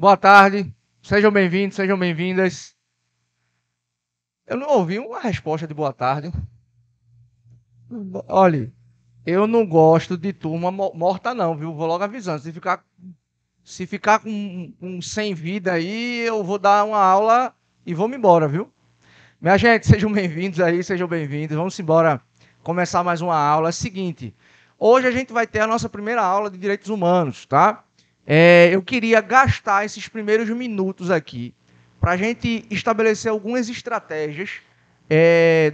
Boa tarde, sejam bem-vindos, sejam bem-vindas. Eu não ouvi uma resposta de boa tarde. Olhe, eu não gosto de turma morta não, viu? Vou logo avisando. Se ficar com sem vida aí, eu vou dar uma aula e vou me embora, viu? Minha gente, sejam bem-vindos aí, sejam bem-vindos. Vamos embora começar mais uma aula. É o seguinte, hoje a gente vai ter a nossa primeira aula de direitos humanos, tá? Eu queria gastar esses primeiros minutos aqui para a gente estabelecer algumas estratégias,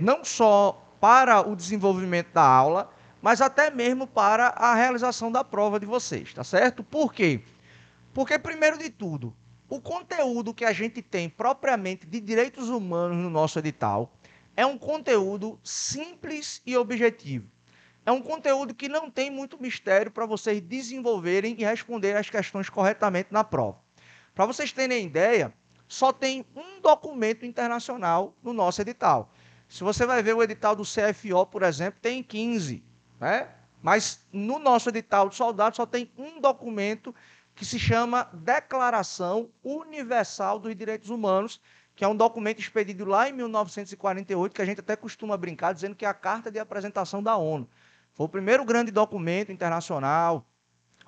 não só para o desenvolvimento da aula, mas até mesmo para a realização da prova de vocês, tá certo? Por quê? Porque, primeiro de tudo, o conteúdo que a gente tem propriamente de direitos humanos no nosso edital é um conteúdo simples e objetivo. É um conteúdo que não tem muito mistério para vocês desenvolverem e responder as questões corretamente na prova. Para vocês terem ideia, só tem um documento internacional no nosso edital. Se você vai ver o edital do CFO, por exemplo, tem 15, né? Mas no nosso edital de soldado só tem um documento que se chama Declaração Universal dos Direitos Humanos, que é um documento expedido lá em 1948, que a gente até costuma brincar dizendo que é a Carta de Apresentação da ONU. Foi o primeiro grande documento internacional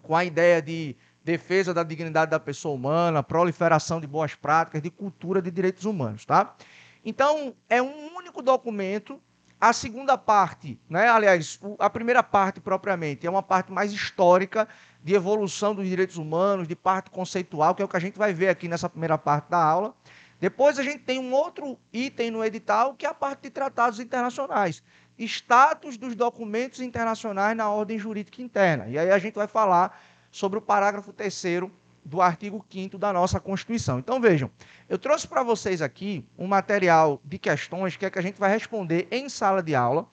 com a ideia de defesa da dignidade da pessoa humana, proliferação de boas práticas, de cultura de direitos humanos, tá? Então, é um único documento. A segunda parte, né, aliás, a primeira parte propriamente, é uma parte mais histórica de evolução dos direitos humanos, de parte conceitual, que é o que a gente vai ver aqui nessa primeira parte da aula. Depois a gente tem um outro item no edital, que é a parte de tratados internacionais. Status dos documentos internacionais na ordem jurídica interna. E aí a gente vai falar sobre o parágrafo 3º do artigo 5º da nossa Constituição. Então vejam, eu trouxe para vocês aqui um material de questões que é que a gente vai responder em sala de aula,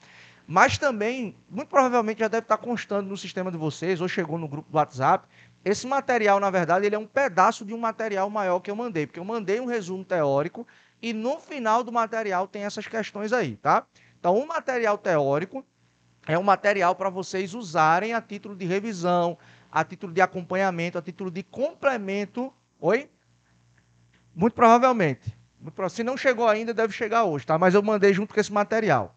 mas também, muito provavelmente já deve estar constando no sistema de vocês, ou chegou no grupo do WhatsApp. Esse material, na verdade, ele é um pedaço de um material maior que eu mandei, porque eu mandei um resumo teórico e no final do material tem essas questões aí, tá? Então, o material teórico é um material para vocês usarem a título de revisão, a título de acompanhamento, a título de complemento. Oi? Muito provavelmente. Se não chegou ainda, deve chegar hoje, tá? Mas eu mandei junto com esse material.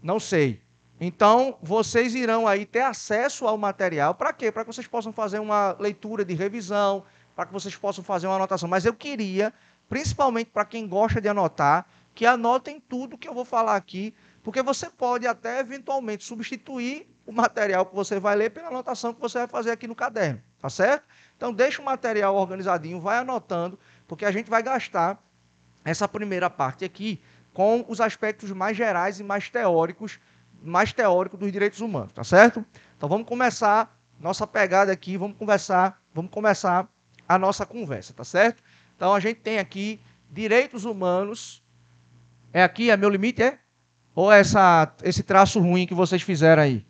Não sei. Então, vocês irão aí ter acesso ao material. Para quê? Para que vocês possam fazer uma leitura de revisão, para que vocês possam fazer uma anotação. Mas eu queria, principalmente para quem gosta de anotar, que anotem tudo que eu vou falar aqui, porque você pode até eventualmente substituir o material que você vai ler pela anotação que você vai fazer aqui no caderno, tá certo? Então, deixa o material organizadinho, vai anotando, porque a gente vai gastar essa primeira parte aqui com os aspectos mais gerais e mais teóricos dos direitos humanos, tá certo? Então vamos começar nossa pegada aqui, vamos começar a nossa conversa, tá certo? Então a gente tem aqui direitos humanos. É aqui, é meu limite, é? Ou é esse traço ruim que vocês fizeram aí?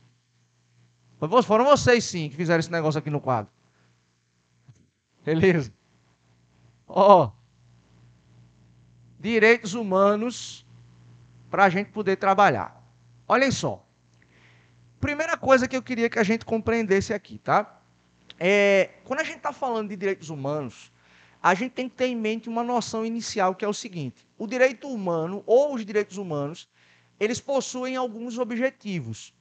Foram vocês sim que fizeram esse negócio aqui no quadro. Beleza. Ó, direitos humanos para a gente poder trabalhar. Olhem só. Primeira coisa que eu queria que a gente compreendesse aqui, tá? Quando a gente está falando de direitos humanos, a gente tem que ter em mente uma noção inicial que é o seguinte: o direito humano ou os direitos humanos, eles possuem alguns objetivos.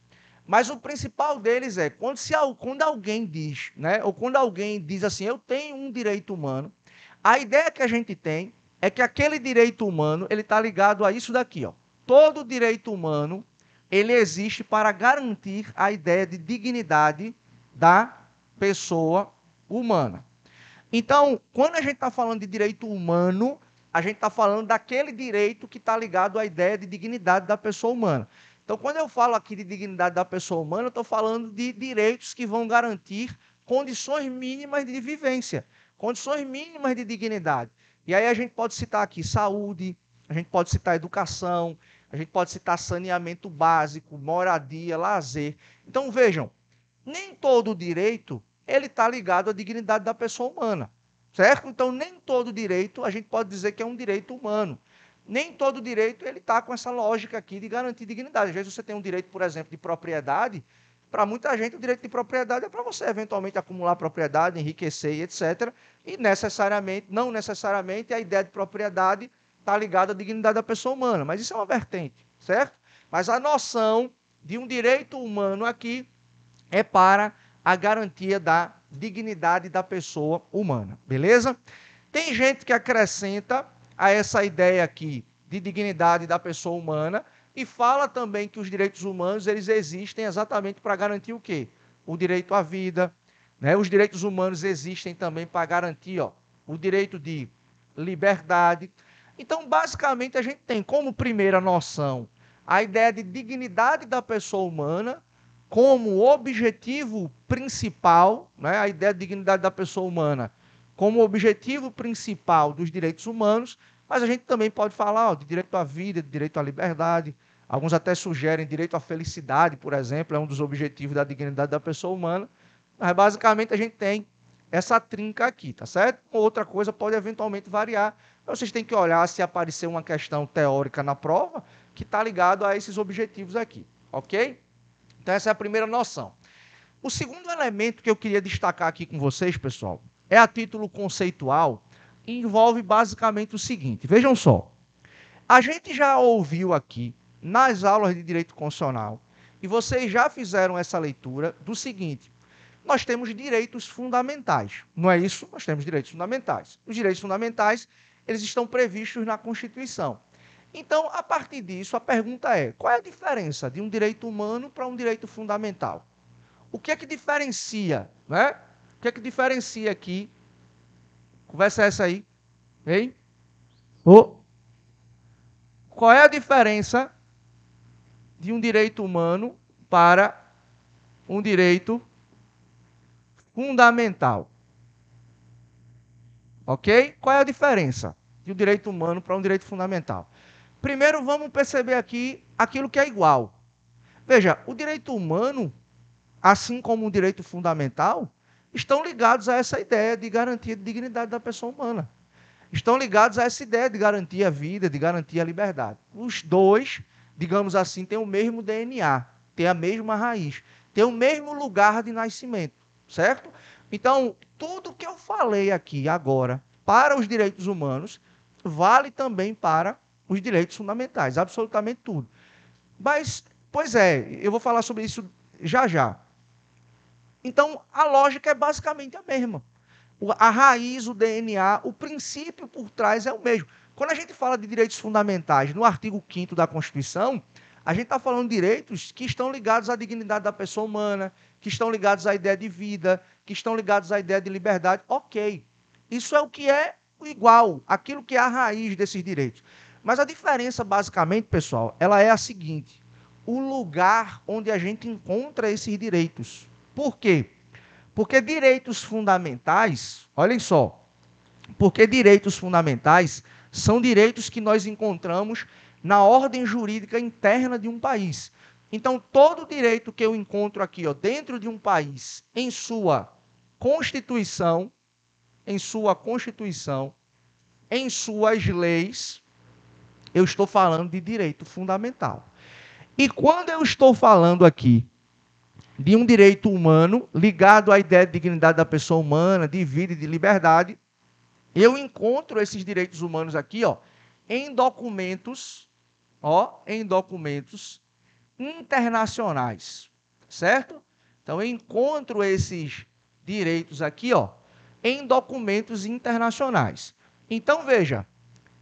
Mas o principal deles é quando alguém diz, né, ou quando alguém diz assim, eu tenho um direito humano, a ideia que a gente tem é que aquele direito humano ele está ligado a isso daqui, ó. Todo direito humano ele existe para garantir a ideia de dignidade da pessoa humana. Então, quando a gente está falando de direito humano, a gente está falando daquele direito que está ligado à ideia de dignidade da pessoa humana. Então, quando eu falo aqui de dignidade da pessoa humana, eu estou falando de direitos que vão garantir condições mínimas de vivência, condições mínimas de dignidade. E aí a gente pode citar aqui saúde, a gente pode citar educação, a gente pode citar saneamento básico, moradia, lazer. Então, vejam, nem todo direito ele está ligado à dignidade da pessoa humana, certo? Então, nem todo direito a gente pode dizer que é um direito humano. Nem todo direito ele está com essa lógica aqui de garantir dignidade. Às vezes você tem um direito, por exemplo, de propriedade, Para muita gente, o direito de propriedade é para você eventualmente acumular propriedade, enriquecer e etc. E não necessariamente, a ideia de propriedade está ligada à dignidade da pessoa humana. Mas isso é uma vertente, certo? Mas a noção de um direito humano aqui é para a garantia da dignidade da pessoa humana, beleza? Tem gente que acrescenta a essa ideia aqui de dignidade da pessoa humana e fala também que os direitos humanos eles existem exatamente para garantir o quê? O direito à vida, né? Os direitos humanos existem também para garantir, ó, o direito de liberdade. Então, basicamente, a gente tem como primeira noção a ideia de dignidade da pessoa humana como objetivo principal, né? A ideia de dignidade da pessoa humana como objetivo principal dos direitos humanos, mas a gente também pode falar, ó, de direito à vida, de direito à liberdade. Alguns até sugerem direito à felicidade, por exemplo, é um dos objetivos da dignidade da pessoa humana. Mas basicamente a gente tem essa trinca aqui, tá certo? Outra coisa pode eventualmente variar. Então, vocês têm que olhar se aparecer uma questão teórica na prova que está ligado a esses objetivos aqui, ok? Então, essa é a primeira noção. O segundo elemento que eu queria destacar aqui com vocês, pessoal, é a título conceitual e envolve basicamente o seguinte. Vejam só, a gente já ouviu aqui nas aulas de direito constitucional e vocês já fizeram essa leitura do seguinte: nós temos direitos fundamentais, não é isso? Nós temos direitos fundamentais. Os direitos fundamentais, eles estão previstos na Constituição. Então, a partir disso, a pergunta é: qual é a diferença de um direito humano para um direito fundamental? O que é que diferencia, né? O que é que diferencia aqui? Conversa essa aí, hein? Qual é a diferença de um direito humano para um direito fundamental? Ok? Qual é a diferença de um direito humano para um direito fundamental? Primeiro, vamos perceber aqui aquilo que é igual. Veja, o direito humano, assim como o direito fundamental, estão ligados a essa ideia de garantia de dignidade da pessoa humana. Estão ligados a essa ideia de garantir a vida, de garantir a liberdade. Os dois, digamos assim, têm o mesmo DNA, têm a mesma raiz, têm o mesmo lugar de nascimento, certo? Então, tudo que eu falei aqui agora para os direitos humanos vale também para os direitos fundamentais, absolutamente tudo. Mas, pois é, eu vou falar sobre isso já já. Então, a lógica é basicamente a mesma. A raiz, o DNA, o princípio por trás é o mesmo. Quando a gente fala de direitos fundamentais no artigo 5º da Constituição, a gente está falando de direitos que estão ligados à dignidade da pessoa humana, que estão ligados à ideia de vida, que estão ligados à ideia de liberdade. Ok. Isso é o que é igual, aquilo que é a raiz desses direitos. Mas a diferença, basicamente, pessoal, ela é a seguinte: o lugar onde a gente encontra esses direitos. Por quê? Porque direitos fundamentais, olhem só, porque direitos fundamentais são direitos que nós encontramos na ordem jurídica interna de um país. Então, todo direito que eu encontro aqui, ó, dentro de um país, em sua Constituição, em suas leis, eu estou falando de direito fundamental. E quando eu estou falando aqui de um direito humano ligado à ideia de dignidade da pessoa humana, de vida e de liberdade, eu encontro esses direitos humanos aqui, ó, em documentos internacionais, certo? Então eu encontro esses direitos aqui, ó, em documentos internacionais. Então veja,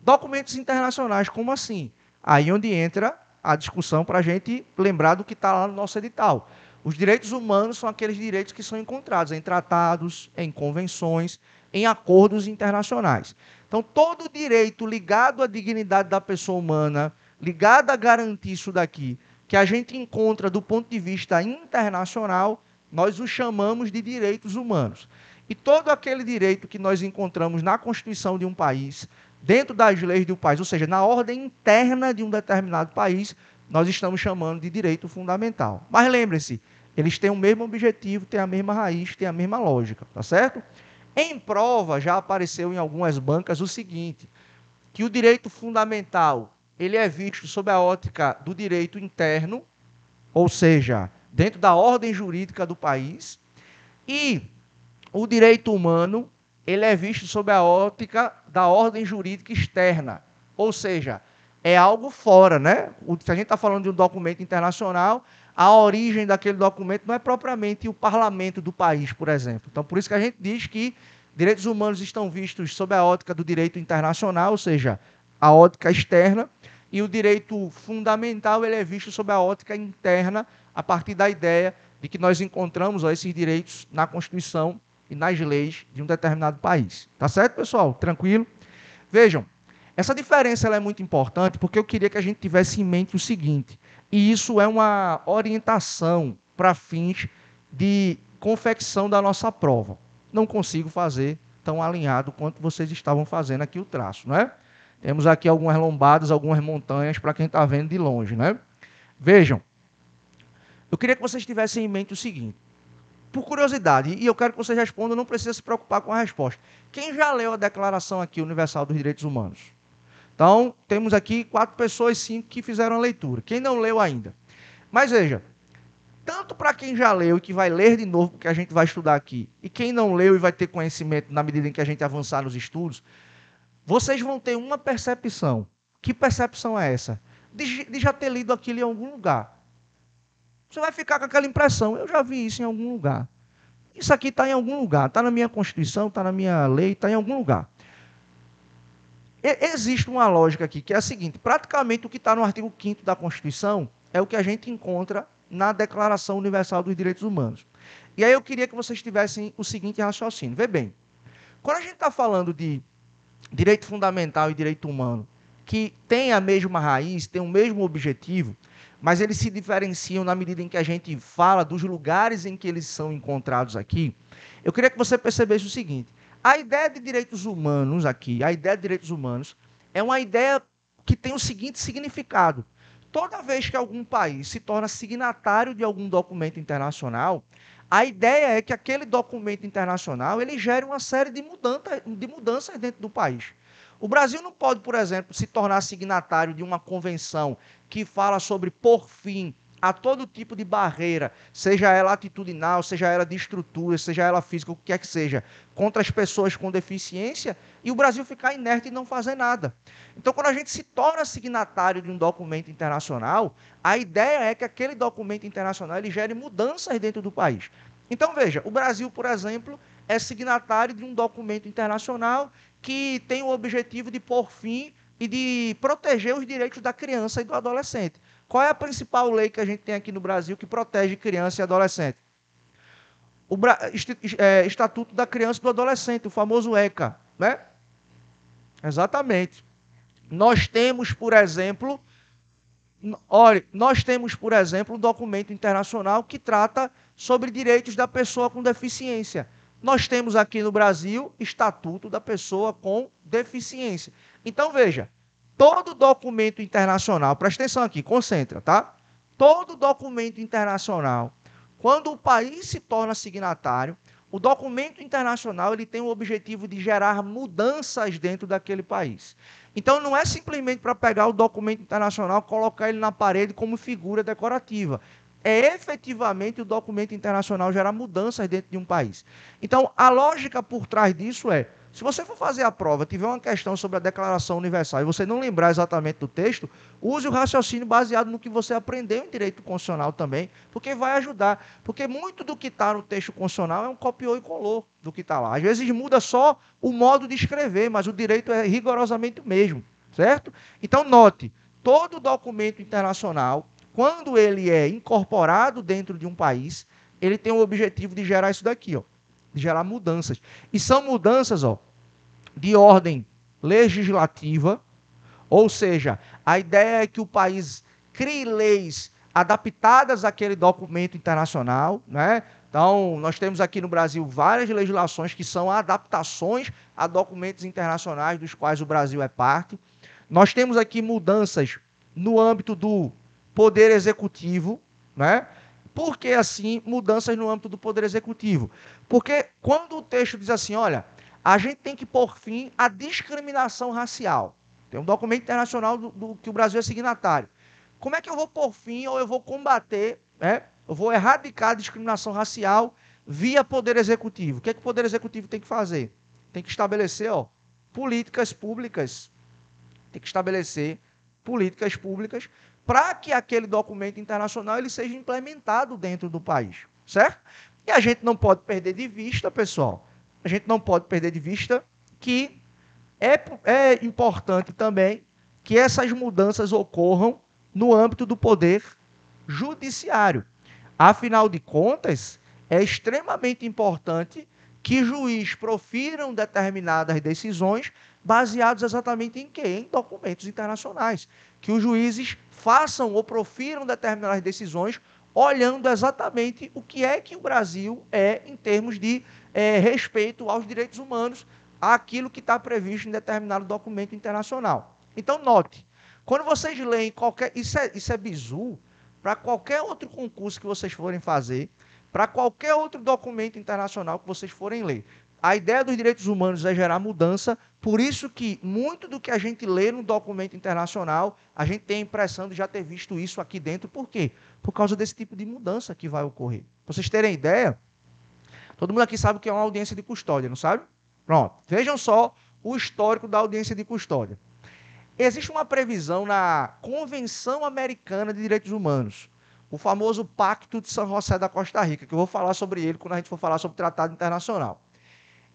documentos internacionais, como assim? Aí onde entra a discussão para a gente lembrar do que está lá no nosso edital. Os direitos humanos são aqueles direitos que são encontrados em tratados, em convenções, em acordos internacionais. Então, todo direito ligado à dignidade da pessoa humana, ligado a garantir isso daqui, que a gente encontra do ponto de vista internacional, nós os chamamos de direitos humanos. E todo aquele direito que nós encontramos na Constituição de um país, dentro das leis de um país, ou seja, na ordem interna de um determinado país, nós estamos chamando de direito fundamental. Mas lembrem-se, eles têm o mesmo objetivo, têm a mesma raiz, têm a mesma lógica, tá certo? Em prova, já apareceu em algumas bancas o seguinte, que o direito fundamental, ele é visto sob a ótica do direito interno, ou seja, dentro da ordem jurídica do país, e o direito humano ele é visto sob a ótica da ordem jurídica externa, ou seja, é algo fora, né? Se a gente está falando de um documento internacional, a origem daquele documento não é propriamente o parlamento do país, por exemplo. Então, por isso que a gente diz que direitos humanos estão vistos sob a ótica do direito internacional, ou seja, a ótica externa, e o direito fundamental ele é visto sob a ótica interna, a partir da ideia de que nós encontramos esses direitos na Constituição e nas leis de um determinado país. Tá certo, pessoal? Tranquilo? Vejam, essa diferença ela é muito importante porque eu queria que a gente tivesse em mente o seguinte, e isso é uma orientação para fins de confecção da nossa prova. Não consigo fazer tão alinhado quanto vocês estavam fazendo aqui o traço, não é? Temos aqui algumas lombadas, algumas montanhas para quem está vendo de longe, né? Vejam, eu queria que vocês tivessem em mente o seguinte, por curiosidade, e eu quero que vocês respondam, não precisa se preocupar com a resposta. Quem já leu a Declaração aqui Universal dos Direitos Humanos? Então, temos aqui 4 pessoas, 5 que fizeram a leitura. Quem não leu ainda? Mas veja, tanto para quem já leu e que vai ler de novo, porque a gente vai estudar aqui, e quem não leu e vai ter conhecimento na medida em que a gente avançar nos estudos, vocês vão ter uma percepção. Que percepção é essa? De já ter lido aquilo em algum lugar. Você vai ficar com aquela impressão, eu já vi isso em algum lugar. Isso aqui está em algum lugar, está na minha Constituição, está na minha lei, está em algum lugar. Existe uma lógica aqui, que é a seguinte, praticamente o que está no artigo 5º da Constituição é o que a gente encontra na Declaração Universal dos Direitos Humanos. E aí eu queria que vocês tivessem o seguinte raciocínio. Vê bem, quando a gente está falando de direito fundamental e direito humano, que tem a mesma raiz, tem o mesmo objetivo, mas eles se diferenciam na medida em que a gente fala dos lugares em que eles são encontrados aqui, eu queria que você percebesse o seguinte, a ideia de direitos humanos aqui, a ideia de direitos humanos, é uma ideia que tem o seguinte significado. Toda vez que algum país se torna signatário de algum documento internacional, a ideia é que aquele documento internacional ele gere uma série de mudanças dentro do país. O Brasil não pode, por exemplo, se tornar signatário de uma convenção que fala sobre pôr fim a todo tipo de barreira, seja ela atitudinal, seja ela de estrutura, seja ela física, o que quer que seja, contra as pessoas com deficiência, e o Brasil ficar inerte e não fazer nada. Então, quando a gente se torna signatário de um documento internacional, a ideia é que aquele documento internacional ele gere mudanças dentro do país. Então, veja, o Brasil, por exemplo, é signatário de um documento internacional que tem o objetivo de pôr fim e de proteger os direitos da criança e do adolescente. Qual é a principal lei que a gente tem aqui no Brasil que protege criança e adolescente? O Estatuto da Criança e do Adolescente, o famoso ECA, né? Exatamente. Nós temos, por exemplo, um documento internacional que trata sobre direitos da pessoa com deficiência. Nós temos aqui no Brasil Estatuto da Pessoa com Deficiência. Então, veja, todo documento internacional, presta atenção aqui, concentra, tá? Todo documento internacional, quando o país se torna signatário, o documento internacional ele tem o objetivo de gerar mudanças dentro daquele país. Então, não é simplesmente para pegar o documento internacional e colocar ele na parede como figura decorativa. É efetivamente o documento internacional gerar mudanças dentro de um país. Então, a lógica por trás disso é, se você for fazer a prova, tiver uma questão sobre a Declaração Universal e você não lembrar exatamente do texto, use o raciocínio baseado no que você aprendeu em direito constitucional também, porque vai ajudar. Porque muito do que está no texto constitucional é um copiou e colou do que está lá. Às vezes muda só o modo de escrever, mas o direito é rigorosamente o mesmo, certo? Então, note, todo documento internacional, quando ele é incorporado dentro de um país, ele tem o objetivo de gerar isso daqui, ó, de gerar mudanças. E são mudanças, ó, de ordem legislativa, ou seja, a ideia é que o país crie leis adaptadas àquele documento internacional, né? Então, nós temos aqui no Brasil várias legislações que são adaptações a documentos internacionais dos quais o Brasil é parte. Nós temos aqui mudanças no âmbito do Poder Executivo, né? Por que, assim, mudanças no âmbito do Poder Executivo? Porque quando o texto diz assim, olha, a gente tem que pôr fim à discriminação racial. Tem um documento internacional do que o Brasil é signatário. Como é que eu vou pôr fim ou eu vou combater, né, Eu vou erradicar a discriminação racial via Poder Executivo. O que é que o Poder Executivo tem que fazer? Tem que estabelecer, políticas públicas. Tem que estabelecer políticas públicas para que aquele documento internacional ele seja implementado dentro do país, certo? E a gente não pode perder de vista, pessoal, a gente não pode perder de vista que é importante também que essas mudanças ocorram no âmbito do poder judiciário. Afinal de contas, é extremamente importante que juiz profiram determinadas decisões baseados exatamente em quê? Em documentos internacionais. Que os juízes façam ou profiram determinadas decisões olhando exatamente o que é que o Brasil é em termos de respeito aos direitos humanos, àquilo que está previsto em determinado documento internacional. Então, note, quando vocês leem qualquer... Isso é bizu para qualquer outro concurso que vocês forem fazer, para qualquer outro documento internacional que vocês forem ler. A ideia dos direitos humanos é gerar mudança, por isso que muito do que a gente lê no documento internacional, a gente tem a impressão de já ter visto isso aqui dentro. Por quê? Por causa desse tipo de mudança que vai ocorrer. Para vocês terem ideia, todo mundo aqui sabe o que é uma audiência de custódia, não sabe? Pronto, vejam só o histórico da audiência de custódia. Existe uma previsão na Convenção Americana de Direitos Humanos, o famoso Pacto de São José da Costa Rica, que eu vou falar sobre ele quando a gente for falar sobre o Tratado Internacional.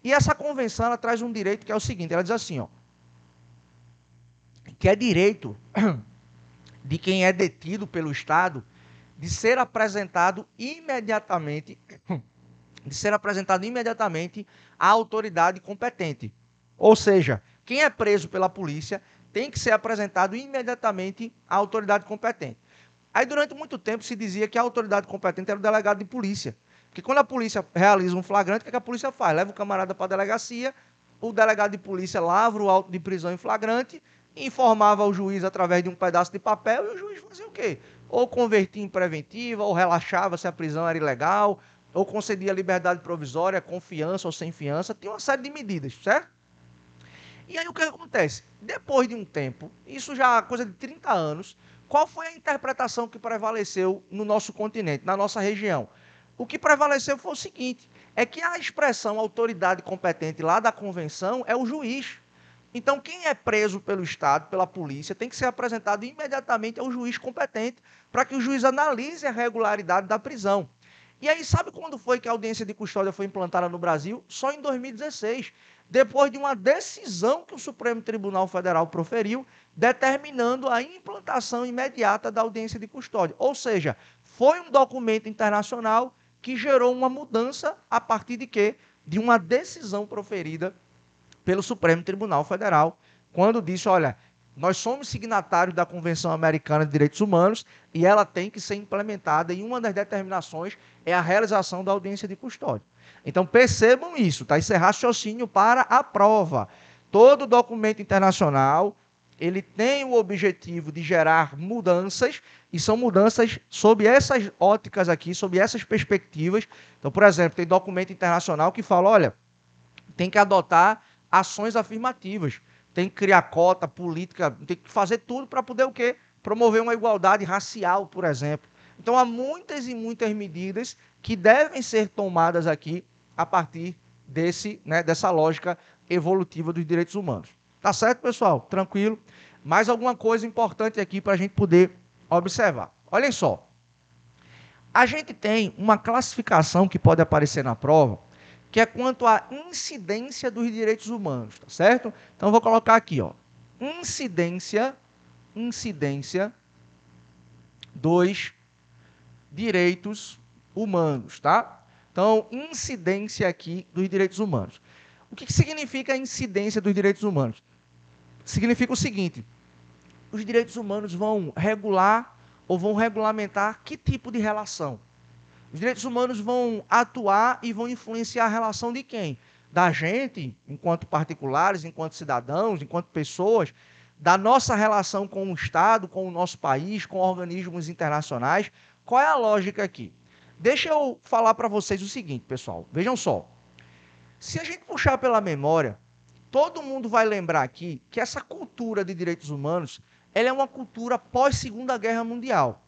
E essa convenção ela traz um direito que é o seguinte, ela diz assim, que é direito de quem é detido pelo Estado de ser apresentado imediatamente à autoridade competente. Ou seja, quem é preso pela polícia tem que ser apresentado imediatamente à autoridade competente. Aí, durante muito tempo, se dizia que a autoridade competente era o delegado de polícia. Porque quando a polícia realiza um flagrante, o que a polícia faz? Leva o camarada para a delegacia, o delegado de polícia lavra o auto de prisão em flagrante, informava o juiz através de um pedaço de papel, e o juiz fazia o quê? Ou convertia em preventiva, ou relaxava se a prisão era ilegal, ou concedia liberdade provisória, confiança ou sem fiança, tinha uma série de medidas, certo? E aí o que acontece? Depois de um tempo, isso já é coisa de 30 anos, qual foi a interpretação que prevaleceu no nosso continente, na nossa região? O que prevaleceu foi o seguinte, é que a expressão autoridade competente lá da convenção é o juiz. Então, quem é preso pelo Estado, pela polícia, tem que ser apresentado imediatamente ao juiz competente, para que o juiz analise a regularidade da prisão. E aí, sabe quando foi que a audiência de custódia foi implantada no Brasil? Só em 2016, depois de uma decisão que o Supremo Tribunal Federal proferiu, determinando a implantação imediata da audiência de custódia. Ou seja, foi um documento internacional que gerou uma mudança a partir de quê? De uma decisão proferida pelo Supremo Tribunal Federal, quando disse, olha, nós somos signatários da Convenção Americana de Direitos Humanos e ela tem que ser implementada, e uma das determinações é a realização da audiência de custódia. Então percebam isso, tá? Isso é raciocínio para a prova. Todo documento internacional, ele tem o objetivo de gerar mudanças, e são mudanças sob essas óticas aqui, sob essas perspectivas. Então, por exemplo, tem documento internacional que fala, olha, tem que adotar ações afirmativas, tem que criar cota política, tem que fazer tudo para poder o quê? Promover uma igualdade racial, por exemplo. Então, há muitas e muitas medidas que devem ser tomadas aqui a partir dessa lógica evolutiva dos direitos humanos. Tá certo, pessoal? Tranquilo? Mais alguma coisa importante aqui para a gente poder observar. Olhem só. A gente tem uma classificação que pode aparecer na prova, que é quanto à incidência dos direitos humanos, tá certo? Então, vou colocar aqui, incidência dos direitos humanos, tá? Então, incidência aqui dos direitos humanos. O que significa a incidência dos direitos humanos? Significa o seguinte, os direitos humanos vão regular ou vão regulamentar que tipo de relação? Os direitos humanos vão atuar e vão influenciar a relação de quem? Da gente, enquanto particulares, enquanto cidadãos, enquanto pessoas, da nossa relação com o Estado, com o nosso país, com organismos internacionais. Qual é a lógica aqui? Deixa eu falar para vocês o seguinte, pessoal. Vejam só. Se a gente puxar pela memória, todo mundo vai lembrar aqui que essa cultura de direitos humanos, ela é uma cultura pós-Segunda Guerra Mundial.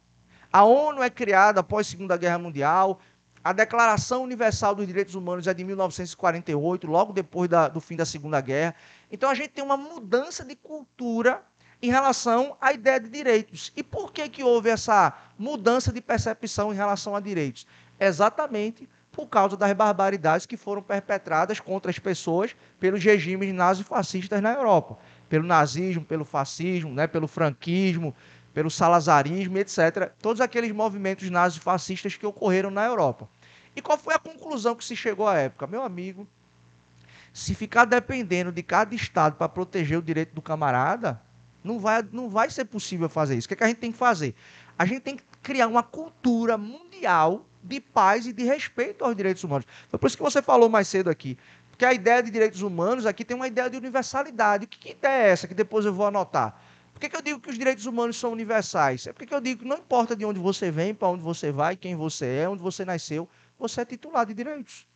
A ONU é criada após a Segunda Guerra Mundial. A Declaração Universal dos Direitos Humanos é de 1948, logo depois do fim da Segunda Guerra. Então, a gente tem uma mudança de cultura em relação à ideia de direitos. E por que houve essa mudança de percepção em relação a direitos? Exatamente por causa das barbaridades que foram perpetradas contra as pessoas pelos regimes nazifascistas na Europa. Pelo nazismo, pelo fascismo, né, pelo franquismo, pelo salazarismo, etc. Todos aqueles movimentos nazifascistas que ocorreram na Europa. E qual foi a conclusão que se chegou à época? Meu amigo, se ficar dependendo de cada estado para proteger o direito do camarada, não vai ser possível fazer isso. O que a gente tem que fazer? A gente tem que criar uma cultura mundial de paz e de respeito aos direitos humanos. Foi por isso que você falou mais cedo aqui. Porque a ideia de direitos humanos aqui tem uma ideia de universalidade. Que ideia é essa? Que depois eu vou anotar. Por que eu digo que os direitos humanos são universais? É porque eu digo que não importa de onde você vem, para onde você vai, quem você é, onde você nasceu, você é titular de direitos.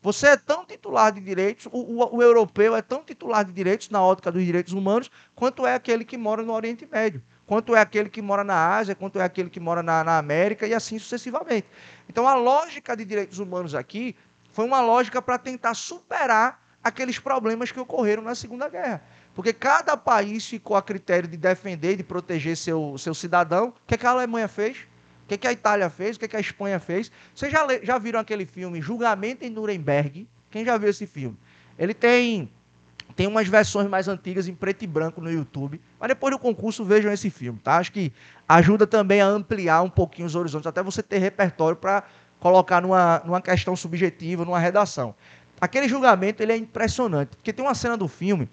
Você é tão titular de direitos, o europeu é tão titular de direitos na ótica dos direitos humanos, quanto é aquele que mora no Oriente Médio, quanto é aquele que mora na Ásia, quanto é aquele que mora na América e assim sucessivamente. Então a lógica de direitos humanos aqui foi uma lógica para tentar superar aqueles problemas que ocorreram na Segunda Guerra. Porque cada país ficou a critério de defender, de proteger seu cidadão. O que a Alemanha fez? O que a Itália fez? O que a Espanha fez? Vocês já viram aquele filme Julgamento em Nuremberg? Quem já viu esse filme? Ele tem umas versões mais antigas em preto e branco no YouTube, mas depois do concurso vejam esse filme, tá? Acho que ajuda também a ampliar um pouquinho os horizontes, até você ter repertório para colocar numa questão subjetiva, numa redação. Aquele julgamento ele é impressionante, porque tem uma cena do filme,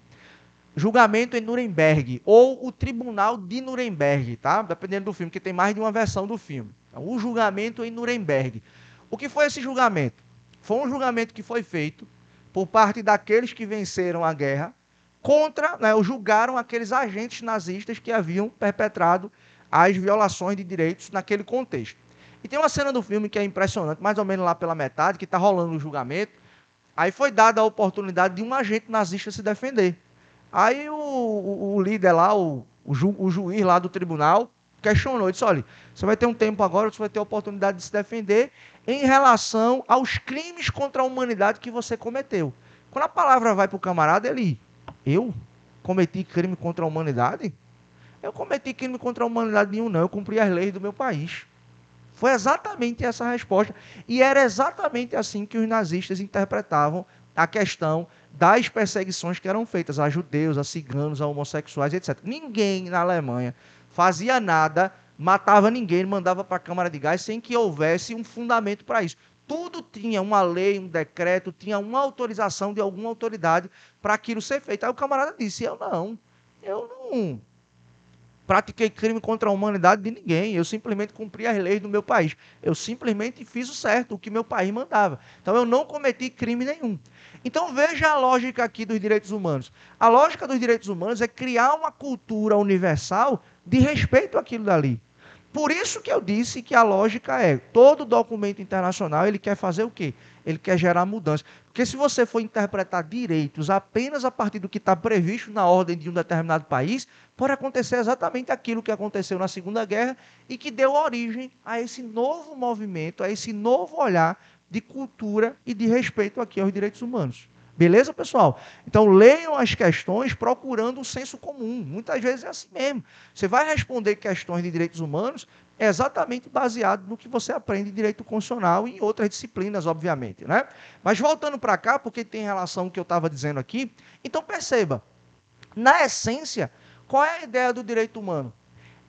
Julgamento em Nuremberg, ou o Tribunal de Nuremberg, tá? Dependendo do filme, que tem mais de uma versão do filme. Então, o Julgamento em Nuremberg. O que foi esse julgamento? Foi um julgamento que foi feito por parte daqueles que venceram a guerra contra, né, ou julgaram aqueles agentes nazistas que haviam perpetrado as violações de direitos naquele contexto. E tem uma cena do filme que é impressionante, mais ou menos lá pela metade, que está rolando o julgamento, aí foi dada a oportunidade de um agente nazista se defender. Aí o líder lá, o juiz lá do tribunal, questionou, disse, olha, você vai ter um tempo agora, você vai ter a oportunidade de se defender em relação aos crimes contra a humanidade que você cometeu. Quando a palavra vai para o camarada, eu cometi crime contra a humanidade? Eu cometi crime contra a humanidade nenhum, não, eu cumpri as leis do meu país. Foi exatamente essa a resposta. E era exatamente assim que os nazistas interpretavam a questão das perseguições que eram feitas a judeus, a ciganos, a homossexuais, etc. Ninguém na Alemanha fazia nada, matava ninguém, mandava para a Câmara de Gás sem que houvesse um fundamento para isso. Tudo tinha uma lei, um decreto, tinha uma autorização de alguma autoridade para aquilo ser feito. Aí o camarada disse, eu não pratiquei crime contra a humanidade de ninguém, eu simplesmente cumpri as leis do meu país, eu simplesmente fiz o certo, o que meu país mandava. Então eu não cometi crime nenhum. Então veja a lógica aqui dos direitos humanos. A lógica dos direitos humanos é criar uma cultura universal de respeito àquilo dali. Por isso que eu disse que a lógica é, todo documento internacional ele quer fazer o quê? Ele quer gerar mudança. Porque se você for interpretar direitos apenas a partir do que está previsto na ordem de um determinado país, pode acontecer exatamente aquilo que aconteceu na Segunda Guerra e que deu origem a esse novo movimento, a esse novo olhar de cultura e de respeito aqui aos direitos humanos. Beleza, pessoal? Então, leiam as questões procurando um senso comum. Muitas vezes é assim mesmo. Você vai responder questões de direitos humanos exatamente baseado no que você aprende em direito constitucional e em outras disciplinas, obviamente, né? Mas voltando para cá, porque tem relação com o que eu estava dizendo aqui, então perceba, na essência, qual é a ideia do direito humano?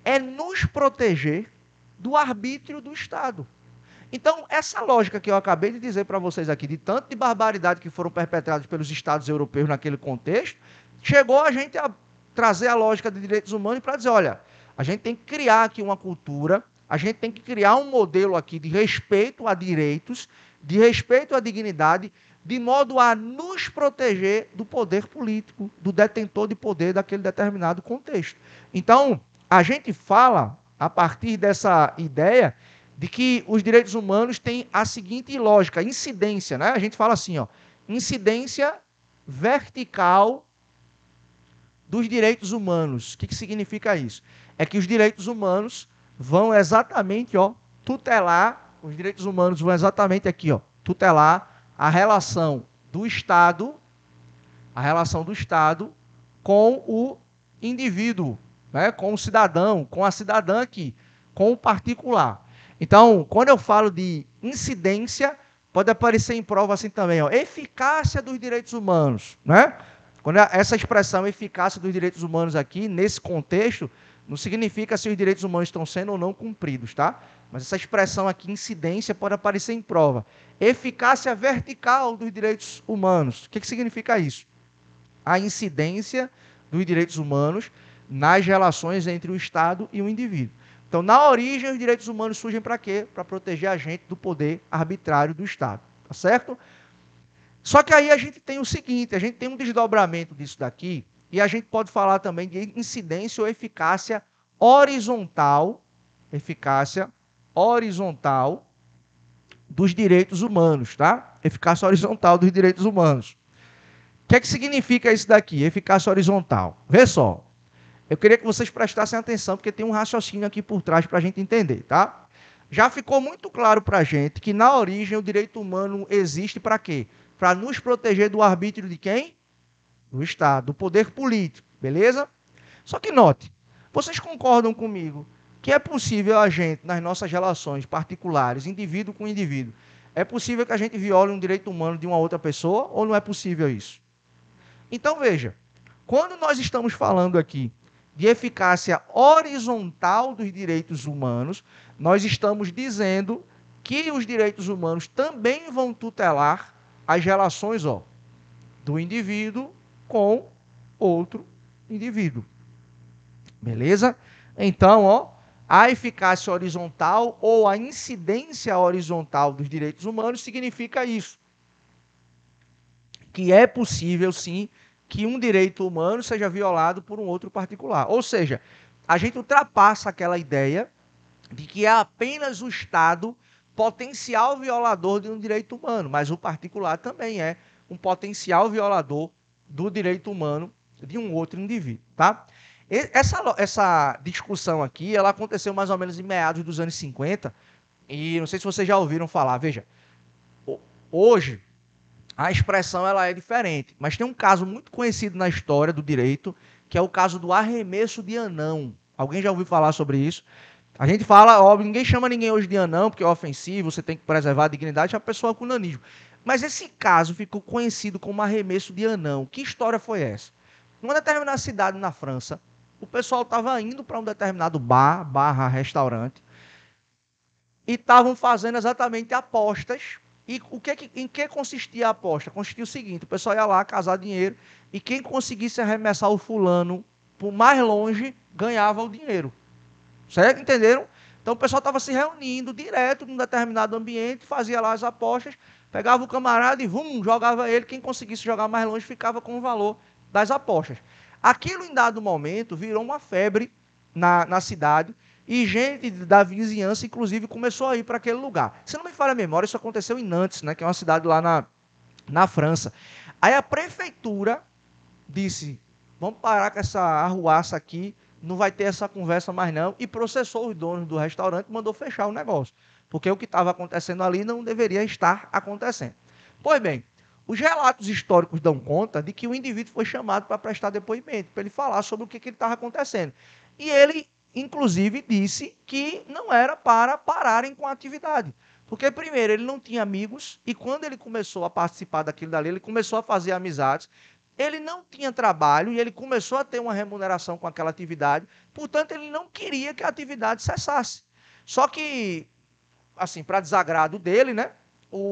É nos proteger do arbítrio do Estado. Então, essa lógica que eu acabei de dizer para vocês aqui, de tanto de barbaridade que foram perpetradas pelos Estados europeus naquele contexto, chegou a gente a trazer a lógica de direitos humanos para dizer, olha, a gente tem que criar aqui uma cultura, a gente tem que criar um modelo aqui de respeito a direitos, de respeito à dignidade, de modo a nos proteger do poder político, do detentor de poder daquele determinado contexto. Então, a gente fala, a partir dessa ideia, de que os direitos humanos têm a seguinte lógica, incidência, né? A gente fala assim, ó, incidência vertical dos direitos humanos. O que significa isso? É que os direitos humanos vão exatamente, ó, tutelar, os direitos humanos vão exatamente aqui, ó, tutelar a relação do Estado, com o indivíduo, né, com o cidadão, com a cidadã aqui, com o particular. Então, quando eu falo de incidência, pode aparecer em prova assim também, ó, eficácia dos direitos humanos, né? Quando essa expressão eficácia dos direitos humanos aqui, nesse contexto, não significa se os direitos humanos estão sendo ou não cumpridos, tá? Mas essa expressão aqui, incidência, pode aparecer em prova. Eficácia vertical dos direitos humanos. O que significa isso? A incidência dos direitos humanos nas relações entre o Estado e o indivíduo. Então, na origem, os direitos humanos surgem para quê? Para proteger a gente do poder arbitrário do Estado, tá certo? Só que aí a gente tem o seguinte, a gente tem um desdobramento disso daqui, e a gente pode falar também de incidência ou eficácia horizontal dos direitos humanos, tá? Eficácia horizontal dos direitos humanos. O que é que significa isso daqui, eficácia horizontal? Vê só, eu queria que vocês prestassem atenção, porque tem um raciocínio aqui por trás para a gente entender, tá? Já ficou muito claro para a gente que na origem o direito humano existe para quê? Para nos proteger do arbítrio de quem? Do Estado, do poder político, beleza? Só que note, vocês concordam comigo que é possível a gente, nas nossas relações particulares, indivíduo com indivíduo, é possível que a gente viole um direito humano de uma outra pessoa ou não é possível isso? Então veja, quando nós estamos falando aqui de eficácia horizontal dos direitos humanos, nós estamos dizendo que os direitos humanos também vão tutelar as relações, ó, do indivíduo com outro indivíduo. Beleza? Então, ó, a eficácia horizontal ou a incidência horizontal dos direitos humanos significa isso. Que é possível, sim, que um direito humano seja violado por um outro particular. Ou seja, a gente ultrapassa aquela ideia de que é apenas o Estado potencial violador de um direito humano, mas o particular também é um potencial violador do direito humano de um outro indivíduo, tá? Essa discussão aqui, ela aconteceu mais ou menos em meados dos anos 50, e não sei se vocês já ouviram falar, veja, hoje a expressão ela é diferente, mas tem um caso muito conhecido na história do direito, que é o caso do arremesso de anão. Alguém já ouviu falar sobre isso? A gente fala, óbvio, ninguém chama ninguém hoje de anão, porque é ofensivo, você tem que preservar a dignidade de uma pessoa com nanismo. Mas esse caso ficou conhecido como arremesso de anão. Que história foi essa? Numa determinada cidade na França, o pessoal estava indo para um determinado bar, barra restaurante, e estavam fazendo exatamente apostas. E em que consistia a aposta? Consistia o seguinte, o pessoal ia lá casar dinheiro, e quem conseguisse arremessar o fulano por mais longe, ganhava o dinheiro. Certo? Entenderam? Então o pessoal estava se reunindo direto num determinado ambiente, fazia lá as apostas, pegava o camarada e jogava ele. Quem conseguisse jogar mais longe ficava com o valor das apostas. Aquilo, em dado momento, virou uma febre na cidade e gente da vizinhança, inclusive, começou a ir para aquele lugar. Se não me falha a memória, isso aconteceu em Nantes, né, que é uma cidade lá na França. Aí a prefeitura disse, vamos parar com essa arruaça aqui, não vai ter essa conversa mais não, e processou os donos do restaurante e mandou fechar o negócio, porque o que estava acontecendo ali não deveria estar acontecendo. Pois bem, os relatos históricos dão conta de que o indivíduo foi chamado para prestar depoimento, para ele falar sobre o que estava acontecendo. E ele, inclusive, disse que não era para pararem com a atividade. Porque, primeiro, ele não tinha amigos, e quando ele começou a participar daquilo dali, ele começou a fazer amizades, ele não tinha trabalho e ele começou a ter uma remuneração com aquela atividade, portanto, ele não queria que a atividade cessasse. Só que, assim, para desagrado dele, né,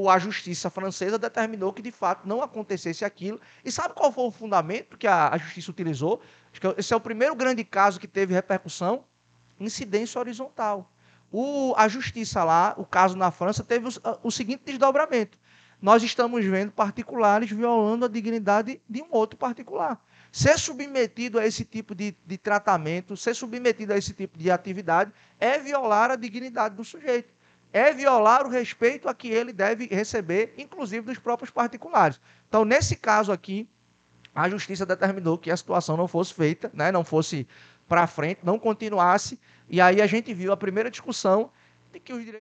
a justiça francesa determinou que, de fato, não acontecesse aquilo. E sabe qual foi o fundamento que a justiça utilizou? Acho que esse é o primeiro grande caso que teve repercussão: incidência horizontal. A justiça lá, o caso na França, teve o seguinte desdobramento: nós estamos vendo particulares violando a dignidade de um outro particular. Ser submetido a esse tipo de tratamento, ser submetido a esse tipo de atividade, é violar a dignidade do sujeito. É violar o respeito a que ele deve receber, inclusive dos próprios particulares. Então, nesse caso aqui, a justiça determinou que a situação não fosse feita, né, não fosse para frente, não continuasse, E aí a gente viu a primeira discussão de que os direitos